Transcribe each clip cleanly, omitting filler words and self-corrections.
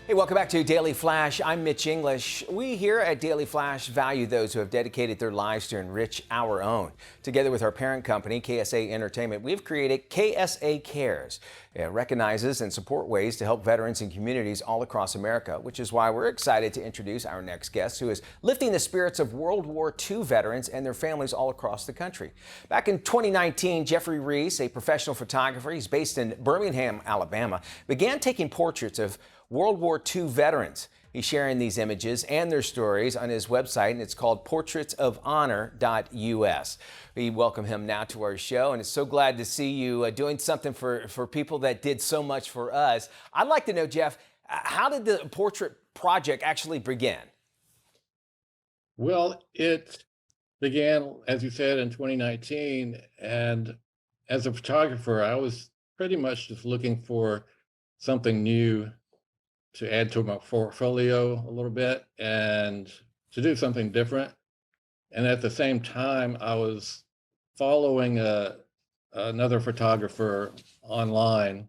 Hey, welcome back to Daily Flash. I'm Mitch English. We here at Daily Flash value those who have dedicated their lives to enrich our own. Together with our parent company, KSA Entertainment, we've created KSA Cares. It recognizes and support ways to help veterans and communities all across America, which is why we're excited to introduce our next guest, who is lifting the spirits of World War II veterans and their families all across the country. Back in 2019, Jeffrey Rease, a professional photographer, he's based in Birmingham, Alabama, began taking portraits of World War II veterans. He's sharing these images and their stories on his website, and it's called portraitsofonor.us. We welcome him now to our show, and it's so glad to see you doing something for people that did so much for us. I'd like to know, Jeff, how did the portrait project actually begin? Well, it began, as you said, in 2019. And as a photographer, I was pretty much just looking for something new to add to my portfolio a little bit and to do something different. And at the same time, I was following another photographer online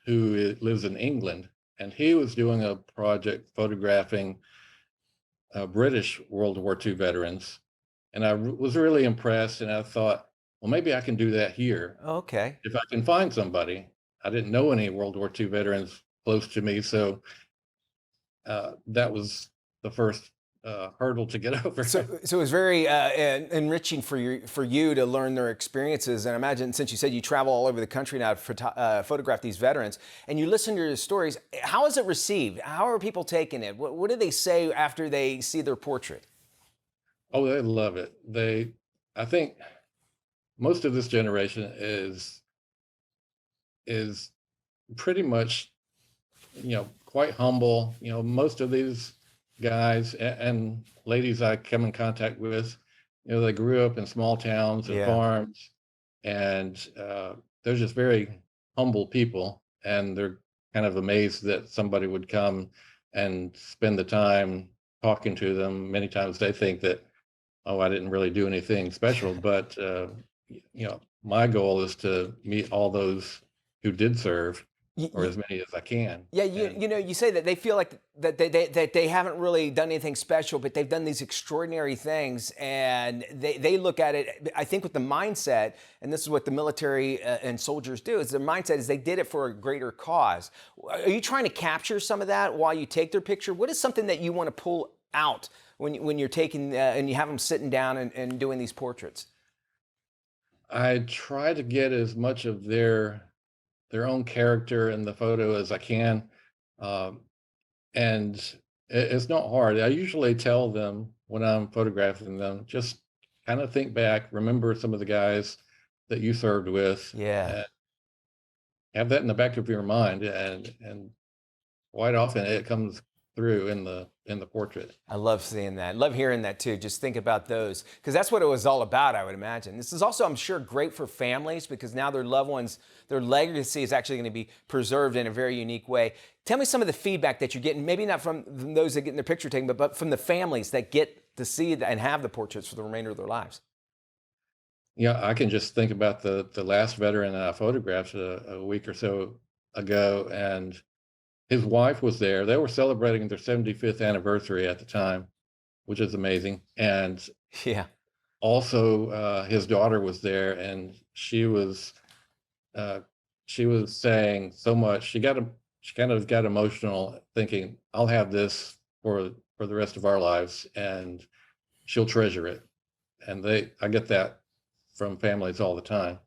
who lives in England. And he was doing a project photographing British World War II veterans. And I was really impressed. And I thought, well, maybe I can do that here Okay. if I can find somebody. I didn't know any World War II veterans close to me, so that was the first hurdle to get over. So it was very enriching for you to learn their experiences. And I imagine, since you said you travel all over the country now to photograph these veterans, and you listen to their stories, how is it received? How are people taking it? What do they say after they see their portrait? Oh, they love it. I think most of this generation is pretty much, quite humble. Most of these guys and ladies I come in contact with, they grew up in small towns and Yeah. farms, and they're just very humble people, and they're kind of amazed that somebody would come and spend the time talking to them. Many times they think that, oh, I didn't really do anything special, but my goal is to meet all those who did serve, or as many as I can. Yeah, And you say that they feel like that they haven't really done anything special, but they've done these extraordinary things, and they look at it, I think, with the mindset, and this is what the military and soldiers do, is their mindset is they did it for a greater cause. Are you trying to capture some of that while you take their picture? What is something that you want to pull out when you're taking and you have them sitting down and doing these portraits? I try to get as much of their own character in the photo as I can. Um, and it's not hard. I usually tell them when I'm photographing them, just kind of think back, remember some of the guys that you served with, Yeah. and have that in the back of your mind. And quite often it comes through in the portrait. I love seeing that. Love hearing that too. Just think about those, because that's what it was all about, I would imagine. This is also, I'm sure, great for families, because now their loved ones, their legacy is actually going to be preserved in a very unique way. Tell me some of the feedback that you're getting, maybe not from those that get their picture taken, but from the families that get to see and have the portraits for the remainder of their lives. Yeah, I can just think about the last veteran I photographed a week or so ago, and his wife was there. They were celebrating their 75th anniversary at the time, which is amazing. And Yeah. also, his daughter was there, and uh, she was saying so much. She kind of got emotional, thinking, "I'll have this for the rest of our lives, and she'll treasure it." And I get that from families all the time.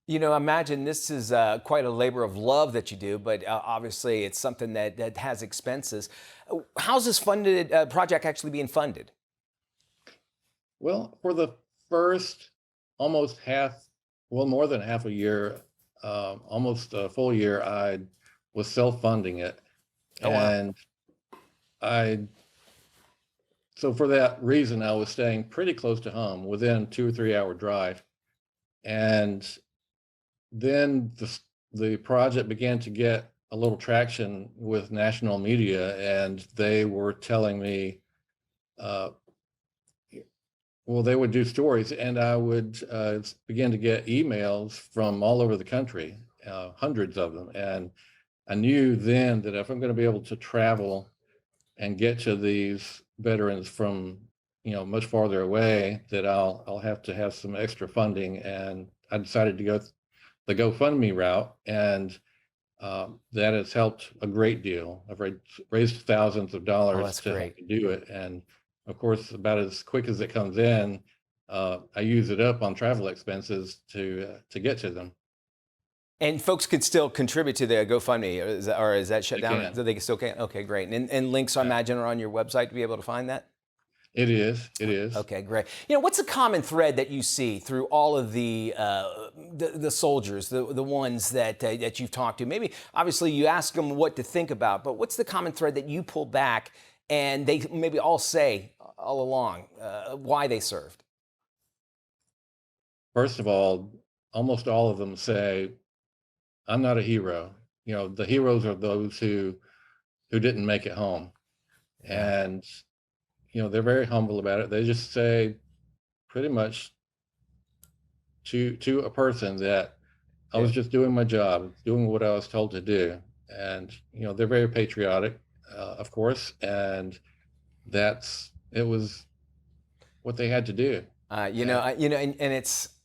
Imagine this is quite a labor of love that you do, but obviously it's something that has expenses. How's this funded project actually being funded? Well, for the first almost half, well, more than half a year, almost a full year, I was self-funding it. Oh, wow. And I, so for that reason, I was staying pretty close to home, within 2 or 3 hour drive. And then the project began to get a little traction with national media, and they were telling me, uh, well, they would do stories, and I would begin to get emails from all over the country, hundreds of them, and I knew then that if I'm going to be able to travel and get to these veterans from, much farther away, that I'll have to have some extra funding. And I decided to go the GoFundMe route, and that has helped a great deal. I've raised thousands of Oh, dollars that's to help great. me do it. And of course, about as quick as it comes in, I use it up on travel expenses to get to them. And folks can still contribute to the GoFundMe, or is that shut They down? can. So they still can? Okay, great. And links, I Yeah. imagine, are on your website to be able to find that? It is. It is. Okay, great. What's the common thread that you see through all of the soldiers, the ones that you've talked to? Maybe, obviously, you ask them what to think about, but what's the common thread that you pull back and they maybe all say all along why they served? First of all, almost all of them say, "I'm not a hero." The heroes are those who didn't make it home, Yeah. and they're very humble about it. They just say pretty much to a person that I Yeah. was just doing my job, doing what I was told to do. And they're very patriotic, of course, and it was what they had to do. And And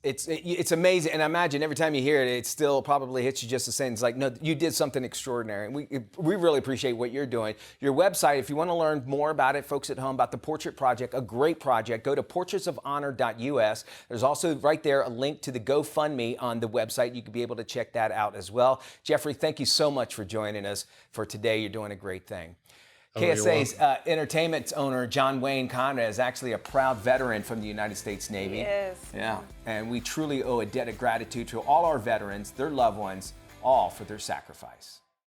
it's amazing. And I imagine every time you hear it, it still probably hits you just the same. It's like, no, you did something extraordinary. And we really appreciate what you're doing. Your website, if you want to learn more about it, folks at home, about the Portrait Project, a great project, go to portraitsofhonor.us. There's also right there a link to the GoFundMe on the website. You could be able to check that out as well. Jeffrey, thank you so much for joining us for today. You're doing a great thing. oh, you're KSA's welcome. entertainment owner, John Wayne Conrad, is actually a proud veteran from the United States Navy. Yes. Yeah, and we truly owe a debt of gratitude to all our veterans, their loved ones, all for their sacrifice.